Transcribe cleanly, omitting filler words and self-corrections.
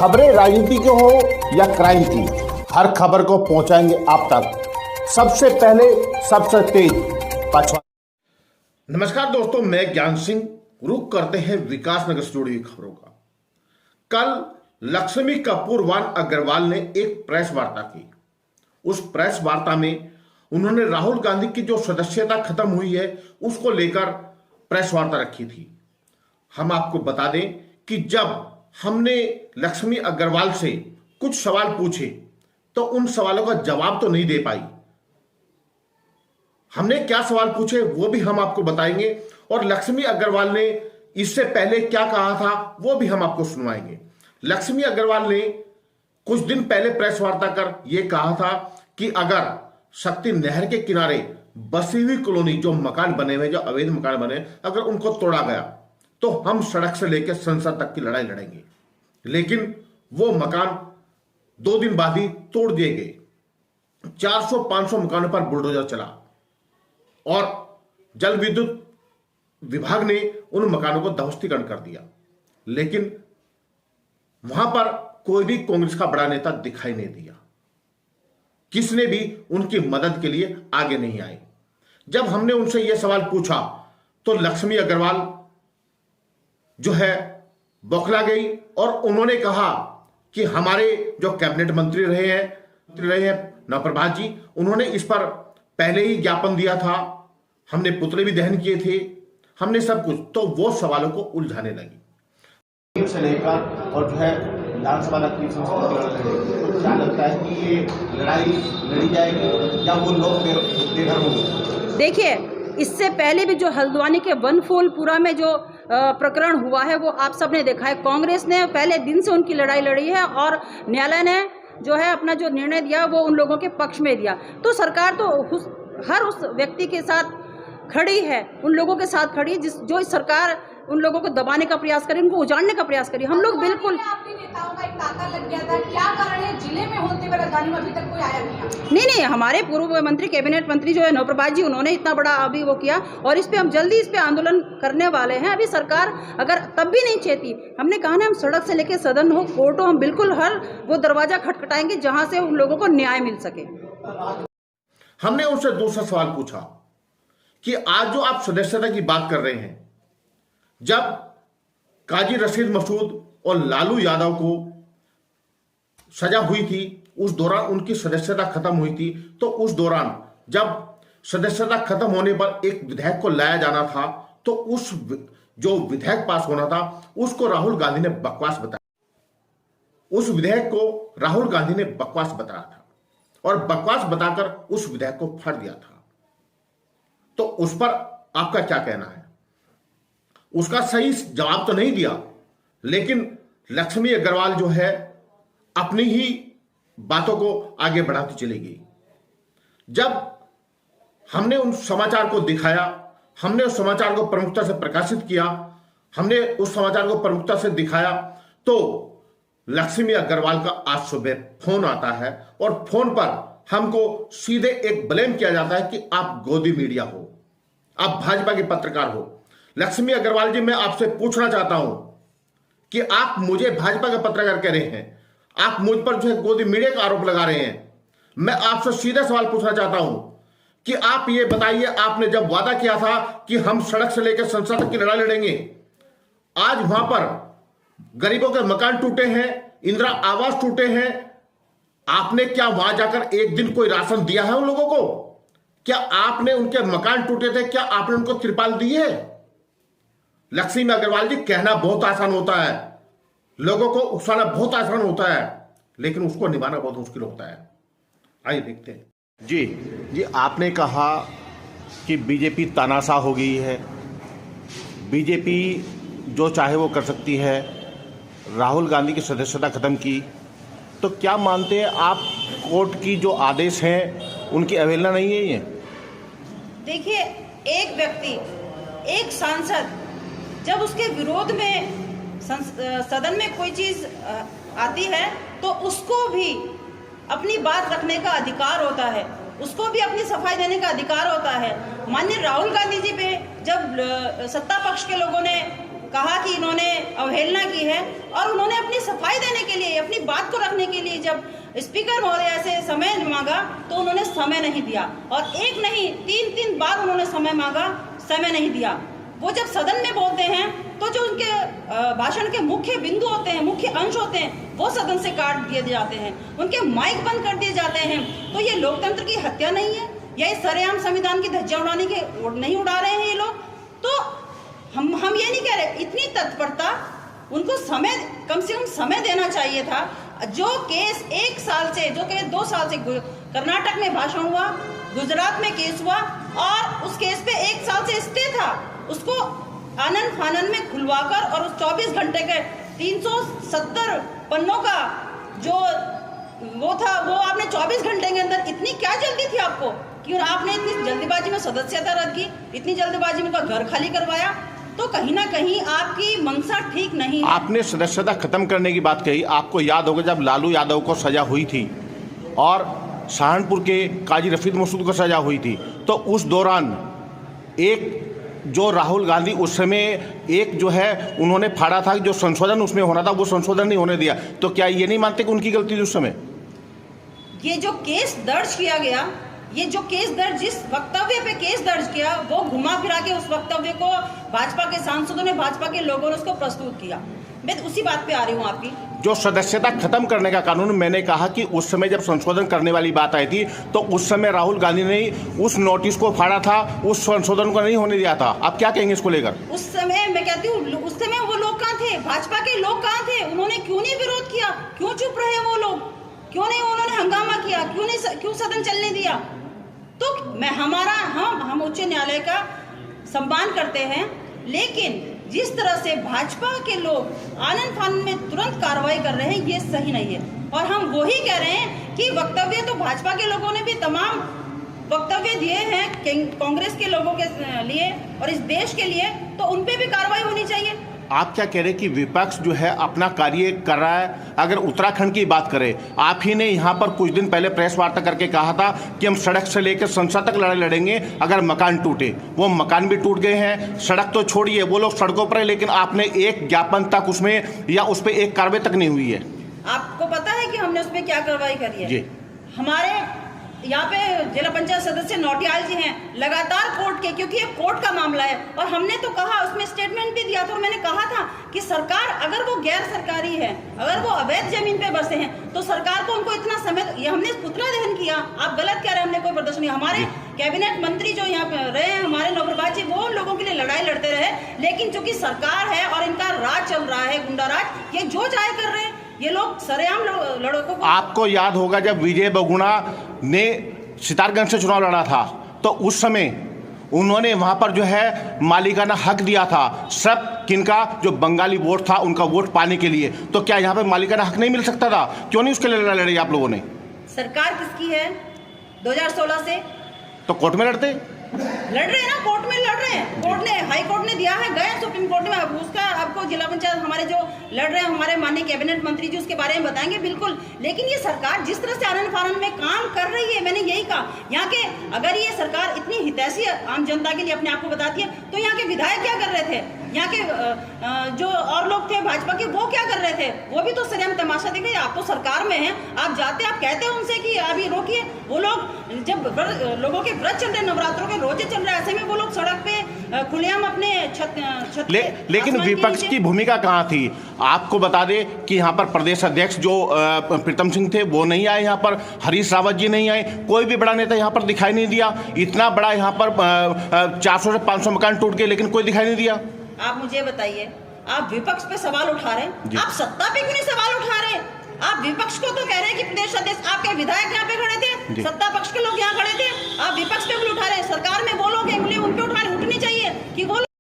खबरें राजनीति की हो या क्राइम की, हर खबर को पहुंचाएंगे आप तक सबसे पहले, सबसे तेज पचवा। नमस्कार दोस्तों, मैं ज्ञान सिंह। रुक करते हैं विकासनगर से जुड़ी हुई खबरों का। कल लक्ष्मी कपूरवान अग्रवाल ने एक प्रेस वार्ता की। उस प्रेस वार्ता में उन्होंने राहुल गांधी की जो सदस्यता खत्म हुई है उसको लेकर प्रेस वार्ता रखी थी। हम आपको बता दें कि जब हमने लक्ष्मी अग्रवाल से कुछ सवाल पूछे तो उन सवालों का जवाब तो नहीं दे पाई। हमने क्या सवाल पूछे वो भी हम आपको बताएंगे और लक्ष्मी अग्रवाल ने इससे पहले क्या कहा था वो भी हम आपको सुनवाएंगे। लक्ष्मी अग्रवाल ने कुछ दिन पहले प्रेस वार्ता कर यह कहा था कि अगर शक्ति नहर के किनारे बसी हुई कॉलोनी जो मकान बने हुए, जो अवैध मकान बने, अगर उनको तोड़ा गया तो हम सड़क से लेकर संसद तक की लड़ाई लड़ेंगे। लेकिन वो मकान 2 दिन बाद ही तोड़ दिए गए। 400-500 मकानों पर बुलडोजर चला और जल विद्युत विभाग ने उन मकानों को ध्वस्तीकरण कर दिया। लेकिन वहां पर कोई भी कांग्रेस का बड़ा नेता दिखाई नहीं दिया। किसने भी उनकी मदद के लिए आगे नहीं आए। जब हमने उनसे यह सवाल पूछा तो लक्ष्मी अग्रवाल जो है बौखला गई और उन्होंने कहा कि हमारे जो कैबिनेट मंत्री रहे हैं नवप्रभात जी, उन्होंने इस पर पहले ही ज्ञापन दिया था, हमने पुतले भी दहन किए थे, हमने सब कुछ। तो वो सवालों को उलझाने लगी से लेकर और जो है विधानसभा तो क्या लगता है कि ये लड़ाई लड़ी जाएगी या वो लोग बेघर होंगे? देखिए, इससे पहले भी जो हल्द्वानी के वनफूलपुरा में जो प्रकरण हुआ है वो आप सबने देखा है। कांग्रेस ने पहले दिन से उनकी लड़ाई लड़ी है और न्यायालय ने जो है अपना जो निर्णय दिया वो उन लोगों के पक्ष में दिया। तो सरकार तो हर उस व्यक्ति के साथ खड़ी है, उन लोगों के साथ खड़ी है जो इस सरकार उन लोगों को दबाने का प्रयास करी, उनको उजाड़ने का प्रयास करी। हम लोग बिल्कुल अपने नेताओं का एक ताका लग गया था, क्या कारण है जिले में होते हुए राजधानी में अभी तक कोई आया नहीं? हमारे पूर्व मंत्री, कैबिनेट मंत्री जो है नवप्रभात जी, उन्होंने इतना बड़ा अभी वो किया और इस पे हम जल्दी इस पे आंदोलन करने वाले हैं। अभी सरकार अगर तब भी नहीं चाहती, हमने कहा ना, हम सड़क से लेकर सदन हो, कोर्ट हो, हम बिल्कुल हर वो दरवाजा खटखटाएंगे जहां से उन लोगों को न्याय मिल सके। हमने उनसे दूसरा सवाल पूछा कि आज जो आप सदस्यता की बात कर रहे हैं, जब काजी रशीद मसूद और लालू यादव को सजा हुई थी उस दौरान उनकी सदस्यता खत्म हुई थी, तो उस दौरान जब सदस्यता खत्म होने पर एक विधेयक को लाया जाना था तो उस जो विधेयक पास होना था उसको राहुल गांधी ने बकवास बताया। उस विधेयक को राहुल गांधी ने बकवास बताया था और बकवास बताकर उस विधेयक को फाड़ दिया था। तो उस पर आपका क्या कहना है? उसका सही जवाब तो नहीं दिया, लेकिन लक्ष्मी अग्रवाल जो है अपनी ही बातों को आगे बढ़ाती चली गई। जब हमने उन समाचार को दिखाया, हमने उस समाचार को प्रमुखता से प्रकाशित किया, हमने उस समाचार को प्रमुखता से दिखाया, तो लक्ष्मी अग्रवाल का आज सुबह फोन आता है और फोन पर हमको सीधे एक ब्लेम किया जाता है कि आप गोदी मीडिया हो, आप भाजपा के पत्रकार हो। लक्ष्मी अग्रवाल जी, मैं आपसे पूछना चाहता हूं कि आप मुझे भाजपा का पत्रकार कह रहे हैं, आप मुझ पर जो है गोदी मीडिया का आरोप लगा रहे हैं। मैं आपसे सीधा सवाल पूछना चाहता हूं कि आप ये बताइए, आपने जब वादा किया था कि हम सड़क से लेकर संसद तक की लड़ाई लड़ेंगे, आज वहां पर गरीबों के मकान टूटे हैं, इंदिरा आवास टूटे हैं, आपने क्या वहां जाकर एक दिन कोई राशन दिया है उन लोगों को? क्या आपने, उनके मकान टूटे थे, क्या आपने उनको त्रिपाल दी है? लक्ष्मी अग्रवाल जी, कहना बहुत आसान होता है, लोगों को उकसाना बहुत आसान होता है, लेकिन उसको निभाना बहुत मुश्किल होता है। आइए देखते हैं। जी, आपने कहा कि बीजेपी तानाशाह हो गई है, बीजेपी जो चाहे वो कर सकती है, राहुल गांधी की सदस्यता खत्म की, तो क्या मानते हैं आप कोर्ट की जो आदेश हैं उनकी अवहेलना नहीं है ये? देखिए, एक व्यक्ति, एक सांसद जब उसके विरोध में सदन में कोई चीज आती है तो उसको भी अपनी बात रखने का अधिकार होता है, उसको भी अपनी सफाई देने का अधिकार होता है। माननीय राहुल गांधी जी पे जब सत्ता पक्ष के लोगों ने कहा कि इन्होंने अवहेलना की है और उन्होंने अपनी सफाई देने के लिए, अपनी बात को रखने के लिए जब स्पीकर महोदय से समय मांगा तो उन्होंने समय नहीं दिया, और एक नहीं 3 बार उन्होंने समय मांगा, समय नहीं दिया। वो जब सदन में बोलते हैं तो जो उनके भाषण के मुख्य बिंदु होते हैं, मुख्य अंश होते हैं, वो सदन से काट दिए जाते हैं, उनके माइक बंद कर दिए जाते हैं। तो ये लोकतंत्र की हत्या नहीं है? या इस सरेआम संविधान की धज्जियां उड़ाने के नहीं उड़ा रहे हैं ये लोग? तो हम ये नहीं कह रहे, इतनी तत्परता, उनको समय, कम से कम समय देना चाहिए था। जो केस 1 साल से, जो केस 2 साल से कर्नाटक में भाषण हुआ, गुजरात में केस हुआ और उस केस पे 1 साल से स्टे था, उसको आनन फानन में खुलवाकर और उस 24 घंटे के 370 पन्नों का जो वो था, वो आपने 24 घंटे के अंदर, इतनी क्या जल्दी थी आपको कि आपने इतनी जल्दीबाजी में सदस्यता रद्द की, इतनी जल्दीबाजी में घर खाली करवाया? तो कहीं ना कहीं आपकी मंशा ठीक नहीं है। आपने सदस्यता खत्म करने की बात कही, आपको याद होगा जब लालू यादव को सजा हुई थी और सहारनपुर के काजी रशीद मसूद को सजा हुई थी, तो उस दौरान एक जो राहुल गांधी उस समय एक जो है उन्होंने फाड़ा था, जो संशोधन उसमें होना था वो संशोधन नहीं होने दिया, तो क्या ये नहीं मानते कि उनकी गलती थी उस समय? ये जो केस दर्ज किया गया, ये जो केस दर्ज, जिस वक्तव्य पे केस दर्ज किया, वो घुमा फिरा के उस वक्तव्य को भाजपा के सांसदों ने, भाजपा के लोगों ने उसको प्रस्तुत किया। मैं उसी बात पे आ रही हूँ आपकी। जो सदस्यता खत्म करने का कानून, मैंने कहा कि उस समय जब संशोधन करने वाली बात आई थी तो उस समय राहुल गांधी ने उस नोटिस को फाड़ा था, उस संशोधन को नहीं होने दिया था। आप क्या कहेंगे इसको लेकर? उस समय मैं कहती हूँ, उस समय वो लोग कहाँ थे? भाजपा के लोग कहाँ थे? उन्होंने क्यों नहीं विरोध किया? क्यों चुप रहे वो लोग? क्यों नहीं उन्होंने हंगामा किया? क्यों सदन चलने दिया? तो हम उच्च न्यायालय का सम्मान करते हैं, लेकिन जिस तरह से भाजपा के लोग आनन फानन में तुरंत कार्रवाई कर रहे हैं, ये सही नहीं है। और हम वही कह रहे हैं कि वक्तव्य तो भाजपा के लोगों ने भी तमाम वक्तव्य दिए हैं कांग्रेस के लोगों के लिए और इस देश के लिए, तो उन पे भी कार्रवाई होनी चाहिए। आप क्या कह रहे हैं कि विपक्ष जो है अपना कार्य कर रहा है? अगर उत्तराखंड की बात करें, आप ही ने यहाँ पर कुछ दिन पहले प्रेस वार्ता करके कहा था कि हम सड़क से लेकर संसद तक लड़ाई लड़ेंगे अगर मकान टूटे। वो मकान भी टूट गए हैं, सड़क तो छोड़िए, वो लोग सड़कों पर है, लेकिन आपने एक ज्ञापन तक उसमें या उस पर एक कार्रवाई तक नहीं हुई है। आपको पता है कि हमने उस पर क्या कार्रवाई करी है? जी, हमारे यहाँ पे जिला पंचायत सदस्य नौटियाल जी हैं, लगातार कोर्ट के, क्योंकि ये कोर्ट का मामला है, और हमने तो कहा, उसमें स्टेटमेंट भी दिया था, और मैंने कहा था कि सरकार अगर वो गैर सरकारी है, अगर वो अवैध जमीन पे बसे हैं, तो सरकार को उनको इतना समय, ये हमने पुतला दहन किया। आप गलत कह रहे हैं, हमने कोई प्रदर्शन नहीं। हमारे कैबिनेट मंत्री जो यहाँ पे रहे हैं, हमारे नवप्रभाष जी, वो लोगों के लिए लड़ाई लड़ते रहे, लेकिन चूंकि सरकार है और इनका राज चल रहा है, गुंडा राज, ये जो चाहे कर रहे हैं, ये लोग सरेआम लड़कों को। आपको याद होगा जब विजय बहुगुणा ने सितारगंज से चुनाव लड़ा था, तो उस समय उन्होंने वहां पर जो है मालिकाना हक दिया था सब किनका, जो बंगाली वोट था उनका वोट पाने के लिए। तो क्या यहाँ पे मालिकाना हक नहीं मिल सकता था? क्यों नहीं उसके लिए लड़ाई लड़ी आप लोगों ने? सरकार किसकी है? 2016 से तो कोर्ट में लड़ते, लड़ रहे हैं ना, कोर्ट में लड़ रहे हैं। कोर्ट ने, हाई कोर्ट ने दिया है, गए सुप्रीम कोर्ट में। अब उसका आपको जिला पंचायत हमारे जो लड़ रहे हैं, हमारे माननीय कैबिनेट मंत्री जी उसके बारे में बताएंगे, बिल्कुल। लेकिन ये सरकार जिस तरह से आनन फानन में काम कर रही है, मैंने यही कहा, यहाँ के, अगर ये सरकार इतनी हितैषी आम जनता के लिए अपने आप को बताती है, तो यहाँ के विधायक क्या कर रहे थे? यहाँ के जो और लोग थे भाजपा के, वो क्या कर रहे थे? वो भी तो सरेआम तमाशा देख रहे हैं। आप तो सरकार में हैं, आप जाते, आप कहते हैं उनसे कि अभी रोकिए। वो लोग जब लोगों के व्रत चल रहे, नवरात्रों के रोजे चल रहे, ऐसे में वो लोग सड़क पे खुलेआम अपने लेकिन विपक्ष की भूमिका कहाँ थी? आपको बता दें कि यहाँ पर प्रदेश अध्यक्ष जो प्रीतम सिंह थे वो नहीं आए, यहाँ पर हरीश रावत जी नहीं आए, कोई भी बड़ा नेता यहाँ पर दिखाई नहीं दिया। इतना बड़ा यहाँ पर 400 से 500 मकान टूट गए, लेकिन कोई दिखाई नहीं दिया। आप मुझे बताइए, आप विपक्ष पे सवाल उठा रहे हैं, आप सत्ता पे क्यों नहीं सवाल उठा रहे? आप विपक्ष को तो कह रहे हैं कि प्रदेश अध्यक्ष, आपके विधायक यहाँ पे खड़े थे, सत्ता पक्ष के लोग यहाँ खड़े थे, आप विपक्ष पे उंगली उठा रहे हैं। सरकार में वो लोग उंगली उन पे उठनी चाहिए कि वो